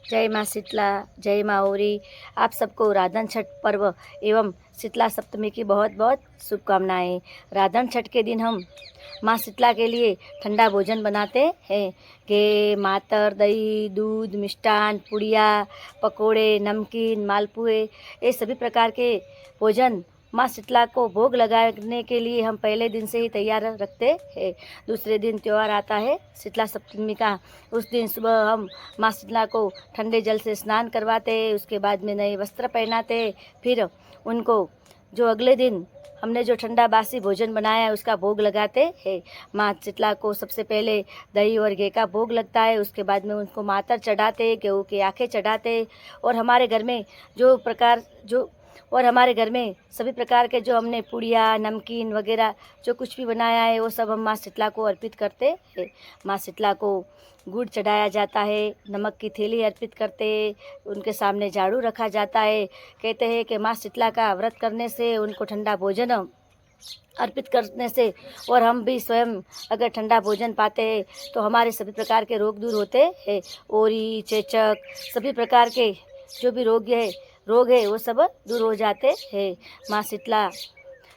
जय माँ शीतला, जय माँ औरी। आप सबको राधन छठ पर्व एवं शीतला सप्तमी की बहुत बहुत शुभकामनाएं। राधन छठ के दिन हम माँ शीतला के लिए ठंडा भोजन बनाते हैं कि मातर, दही, दूध, मिष्ठान, पुड़िया, पकोड़े, नमकीन, मालपुए, ये सभी प्रकार के भोजन माँ शीतला को भोग लगाने के लिए हम पहले दिन से ही तैयार रखते हैं। दूसरे दिन त्यौहार आता है शीतला सप्तमी का। उस दिन सुबह हम माँ शीतला को ठंडे जल से स्नान करवाते, उसके बाद में नए वस्त्र पहनाते, फिर उनको जो अगले दिन हमने जो ठंडा बासी भोजन बनाया है उसका भोग लगाते हैं। माँ शीतला को सबसे पहले दही और घी का भोग लगता है, उसके बाद में उनको मातर चढ़ाते, गेहूँ की आँखें चढ़ाते, और हमारे घर में हमारे घर में सभी प्रकार के जो हमने पुड़िया, नमकीन वगैरह जो कुछ भी बनाया है वो सब हम माँ शीतला को अर्पित करते हैं। माँ शीतला को गुड़ चढ़ाया जाता है, नमक की थैली अर्पित करते हैं, उनके सामने झाड़ू रखा जाता है। कहते हैं कि माँ शीतला का व्रत करने से, उनको ठंडा भोजन अर्पित करने से, और हम भी स्वयं अगर ठंडा भोजन पाते हैं तो हमारे सभी प्रकार के रोग दूर होते हैं। ओरी, चेचक, सभी प्रकार के जो भी रोग है वो सब दूर हो जाते हैं। माँ शीतला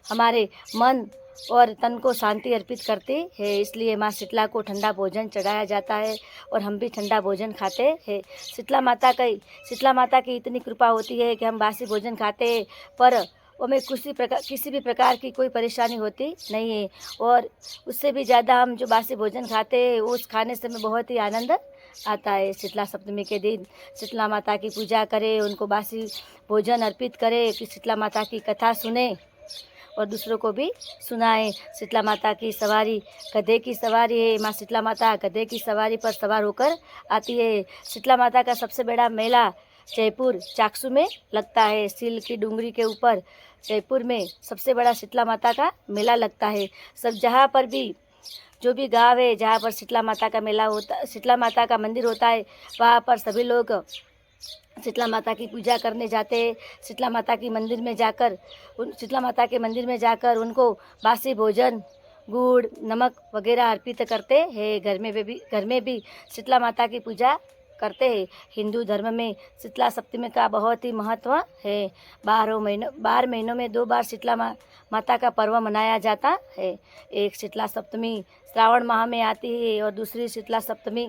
हमारे मन और तन को शांति अर्पित करती है, इसलिए माँ शीतला को ठंडा भोजन चढ़ाया जाता है और हम भी ठंडा भोजन खाते हैं। शीतला माता की इतनी कृपा होती है कि हम बासी भोजन खाते हैं पर हमें किसी भी प्रकार की कोई परेशानी होती नहीं है, और उससे भी ज़्यादा हम जो बासी भोजन खाते हैं उस खाने से हमें बहुत ही आनंद आता है। शीतला सप्तमी के दिन शीतला माता की पूजा करें, उनको बासी भोजन अर्पित करें, कि शीतला माता की कथा सुने और दूसरों को भी सुनाएं। शीतला माता की सवारी गधे की सवारी है। माँ शीतला माता गधे की सवारी पर सवार होकर आती है। शीतला माता का सबसे बड़ा मेला जयपुर चाकसू में लगता है। सील की डूंगरी के ऊपर जयपुर में सबसे बड़ा शीतला माता का मेला लगता है। सब जहाँ पर भी जो भी गांव है जहाँ पर शीतला माता का मेला होता, शीतला माता का मंदिर होता है, वहाँ पर सभी लोग शीतला माता की पूजा करने जाते हैं। शीतला माता के मंदिर में जाकर उनको बासी भोजन, गुड़, नमक वगैरह अर्पित करते हैं। घर में भी शीतला माता की पूजा करते हैं। हिंदू धर्म में शीतला सप्तमी का बहुत ही महत्व है। 12 महीनों में 2 बार शीतला माता का पर्व मनाया जाता है। एक शीतला सप्तमी श्रावण माह में आती है और दूसरी शीतला सप्तमी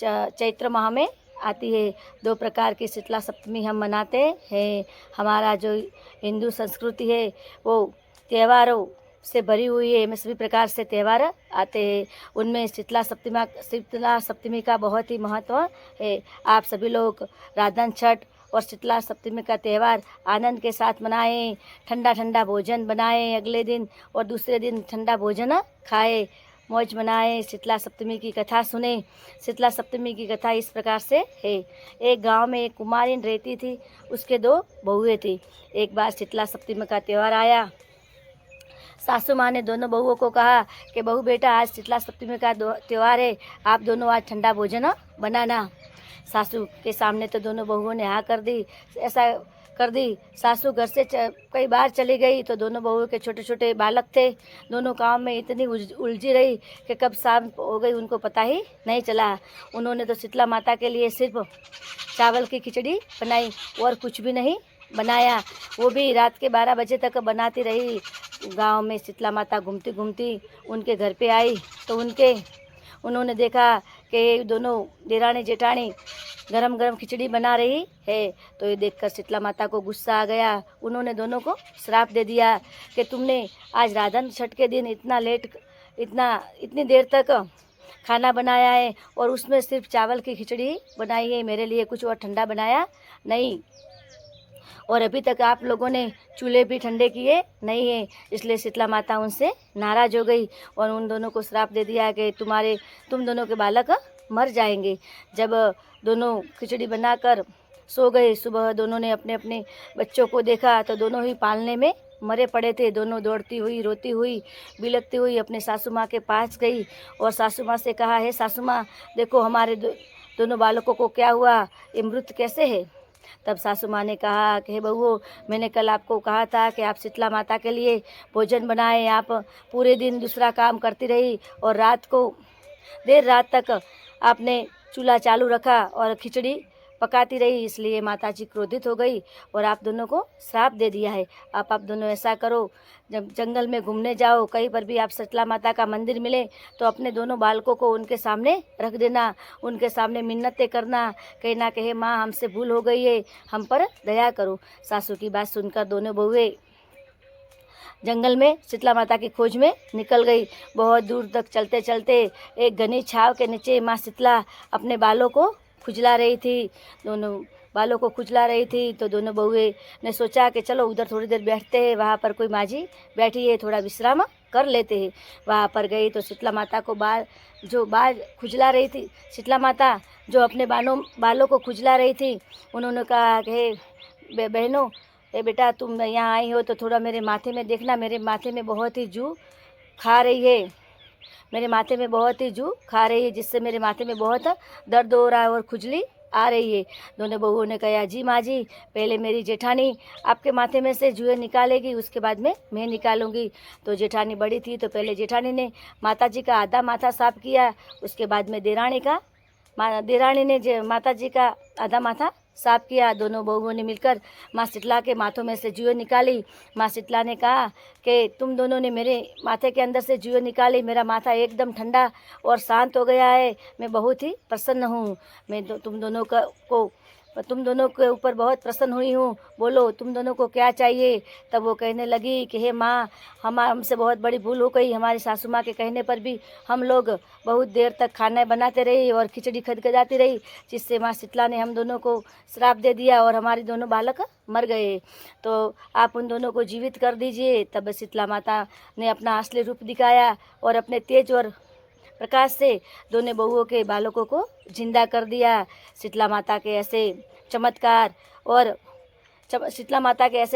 चैत्र माह में आती है। 2 प्रकार की शीतला सप्तमी हम मनाते हैं। हमारा जो हिंदू संस्कृति है वो त्योहारों से भरी हुई है। में सभी प्रकार से त्यौहार आते हैं, उनमें शीतला सप्तमी का बहुत ही महत्व है। आप सभी लोग राधन छठ और शीतला सप्तमी का त्यौहार आनंद के साथ मनाएं। ठंडा ठंडा भोजन बनाएं अगले दिन, और दूसरे दिन ठंडा भोजन खाएं, मौज मनाएं, शीतला सप्तमी की कथा सुने। शीतला सप्तमी की कथा इस प्रकार से है। एक गांव में एक कुमारिन रहती थी, उसके 2 बहुएं थी। एक बार शीतला सप्तमी का त्यौहार आया। सासू माँ ने दोनों बहुओं को कहा कि बहू बेटा, आज शीतला सप्तमी का त्यौहार है, आप दोनों आज ठंडा भोजन बनाना। सासू के सामने तो दोनों बहुओं ने हाँ कर दी। ऐसा कर दी, सासू घर से कई बार चली गई तो दोनों बहुओं के छोटे छोटे बालक थे। दोनों काम में इतनी उलझी रही कि कब शाम हो गई उनको पता ही नहीं चला। उन्होंने तो शीतला माता के लिए सिर्फ चावल की खिचड़ी बनाई और कुछ भी नहीं बनाया। वो भी रात के 12 बजे तक बनाती रही। गांव में शीतला माता घूमती घूमती उनके घर पे आई तो उन्होंने देखा कि दोनों देरानी जेठानी गरम गरम खिचड़ी बना रही है। तो ये देखकर शीतला माता को गुस्सा आ गया। उन्होंने दोनों को श्राप दे दिया कि तुमने आज राधन छठ के दिन इतनी देर तक खाना बनाया है और उसमें सिर्फ चावल की खिचड़ी बनाई है, मेरे लिए कुछ और ठंडा बनाया नहीं, और अभी तक आप लोगों ने चूल्हे भी ठंडे किए नहीं हैं। इसलिए शीतला माता उनसे नाराज़ हो गई और उन दोनों को श्राप दे दिया कि तुम दोनों के बालक मर जाएंगे। जब दोनों खिचड़ी बनाकर सो गए, सुबह दोनों ने अपने अपने बच्चों को देखा तो दोनों ही पालने में मरे पड़े थे। दोनों दौड़ती हुई, रोती हुई, बिलखती हुई अपने सासू माँ के पास गई और सासू माँ से कहा, है सासू माँ, देखो हमारे दोनों बालकों को क्या हुआ, ये मृत कैसे है। तब सासू माँ ने कहा कि हे बहू, मैंने कल आपको कहा था कि आप शीतला माता के लिए भोजन बनाएं। आप पूरे दिन दूसरा काम करती रही और रात को देर रात तक आपने चूल्हा चालू रखा और खिचड़ी पकाती रही, इसलिए माता जी क्रोधित हो गई और आप दोनों को श्राप दे दिया है। आप दोनों ऐसा करो, जब जंगल में घूमने जाओ, कहीं पर भी आप शीतला माता का मंदिर मिले तो अपने दोनों बालकों को उनके सामने रख देना, उनके सामने मिन्नतें करना, कहना कि हे माँ, हमसे भूल हो गई है, हम पर दया करो। सासू की बात सुनकर दोनों बहुएं जंगल में शीतला माता की खोज में निकल गई। बहुत दूर तक चलते चलते एक घनी छाव के नीचे माँ शीतला अपने बालों को खुजला रही थी। दोनों बालों को खुजला रही थी तो दोनों बहुएं ने सोचा कि चलो उधर थोड़ी देर बैठते हैं, वहाँ पर कोई माँ जी बैठी है, थोड़ा विश्राम कर लेते हैं। वहाँ पर गई तो शीतला माता को बाल खुजला रही थी, शीतला माता जो अपने बालों को खुजला रही थी, उन्होंने कहा कि बहनों, ए बेटा, तुम यहाँ आई हो तो थोड़ा मेरे माथे में देखना, मेरे माथे में बहुत ही जू खा रही है, मेरे माथे में बहुत ही जू खा रही है, जिससे मेरे माथे में बहुत दर्द हो रहा है और खुजली आ रही है। दोनों बहुओं ने कहा, जी माँ जी, पहले मेरी जेठानी आपके माथे में से जुएँ निकालेगी, उसके बाद में मैं निकालूंगी। तो जेठानी बड़ी थी तो पहले जेठानी ने माता जी का आधा माथा साफ किया, उसके बाद में देरानी ने माता जी का आधा माथा साफ किया। दोनों बहुओं ने मिलकर माँ शीतला के माथों में से जुएँ निकाली। माँ शीतला ने कहा कि तुम दोनों ने मेरे माथे के अंदर से जुएँ निकाली, मेरा माथा एकदम ठंडा और शांत हो गया है, मैं बहुत ही प्रसन्न हूँ। मैं तुम दोनों के ऊपर बहुत प्रसन्न हुई हूँ, बोलो तुम दोनों को क्या चाहिए। तब वो कहने लगी कि हे माँ, हमसे बहुत बड़ी भूल हो गई, हमारी सासू माँ के कहने पर भी हम लोग बहुत देर तक खाना बनाते रही और खिचड़ी खदखदाती रही, जिससे माँ शीतला ने हम दोनों को श्राप दे दिया और हमारे दोनों बालक मर गए, तो आप उन दोनों को जीवित कर दीजिए। तब शीतला माता ने अपना असली रूप दिखाया और अपने तेज और प्रकाश से दोनों बहुओं के बालकों को जिंदा कर दिया। शीतला माता के ऐसे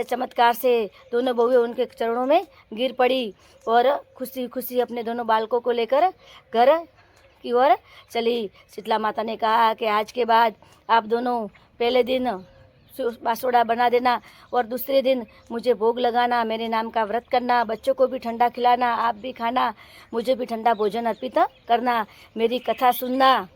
चमत्कार से दोनों बहुएं उनके चरणों में गिर पड़ी और खुशी खुशी अपने दोनों बालकों को लेकर घर की ओर चली। शीतला माता ने कहा कि आज के बाद आप दोनों पहले दिन बासुड़ा बना देना और दूसरे दिन मुझे भोग लगाना, मेरे नाम का व्रत करना, बच्चों को भी ठंडा खिलाना, आप भी खाना, मुझे भी ठंडा भोजन अर्पित करना, मेरी कथा सुनना।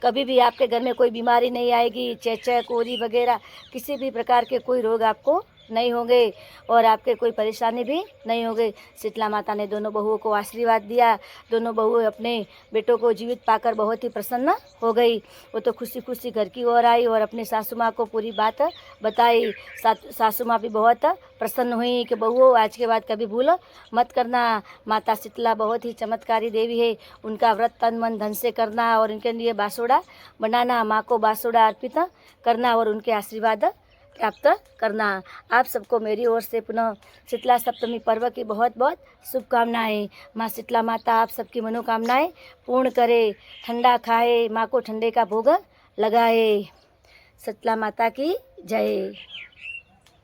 कभी भी आपके घर में कोई बीमारी नहीं आएगी, चेचक, ओरी वगैरह किसी भी प्रकार के कोई रोग आपको नहीं होंगे और आपके कोई परेशानी भी नहीं होगी। शीतला माता ने दोनों बहुओं को आशीर्वाद दिया। दोनों बहुएं अपने बेटों को जीवित पाकर बहुत ही प्रसन्न हो गई। वो तो खुशी खुशी घर की ओर आई और अपनी सासू माँ को पूरी बात बताई। सासू माँ भी बहुत प्रसन्न हुई कि बहुओं, आज के बाद कभी भूल मत करना। माता शीतला बहुत ही चमत्कारी देवी है, उनका व्रत तन मन धन से करना और उनके लिए बासुड़ा बनाना, माँ को बासुड़ा अर्पित करना और उनके आशीर्वाद प्राप्त करना। आप सबको मेरी ओर से पुनः शीतला सप्तमी पर्व की बहुत बहुत शुभकामनाएं। माँ शीतला माता आप सबकी मनोकामनाएं पूर्ण करे, ठंडा खाए, माँ को ठंडे का भोग लगाए। शीतला माता की जय।